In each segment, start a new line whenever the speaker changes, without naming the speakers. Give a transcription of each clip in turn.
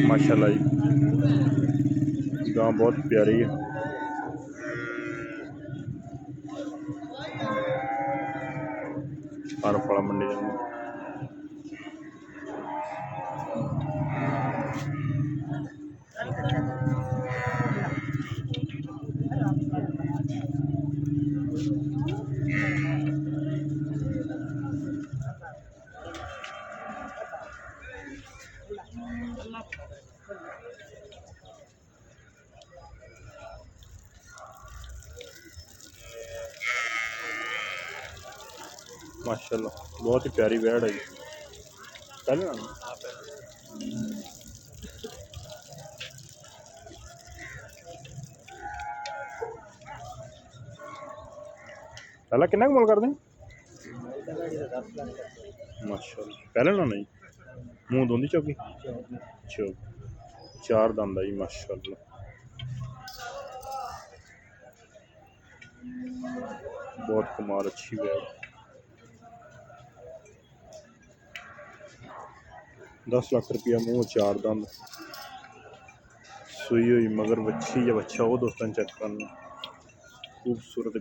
माशाल्लाह जी, गाँ बहुत प्यारी है। हर फल मंडी जाऊंगा। माशाल्लाह बहुत ही प्यारी बैड़ है जी। पहले ना पहला कितना मोल कर दें? माशाल्लाह पहले ना नहीं मुँह धोंदी चौकी चौक 4 दंद जी माशाल्लाह बहुत कमाल अच्छी बैड़। 10 लाख रुपया मुँह 4 दंद सुई हुई मगर बच्ची या बच्चा वो दोस्तों चेक करना खूबसूरत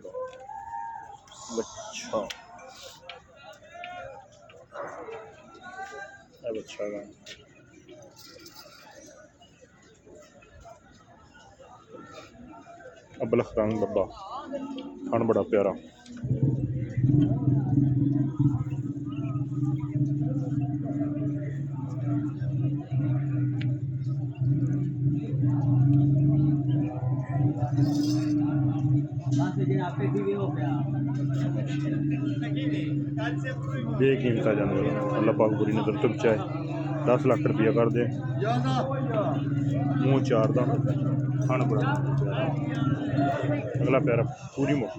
बच्चा बच्चा का अबलख रंग डब्बा खान बड़ा प्यारा। बेकीमता जानवर अल्लाह पाक बुरी नजर तो बचाए। 10 लाख रुपया कर दे मुँह 4 दंद खान बड़ा अगला प्यारा पूरी मुख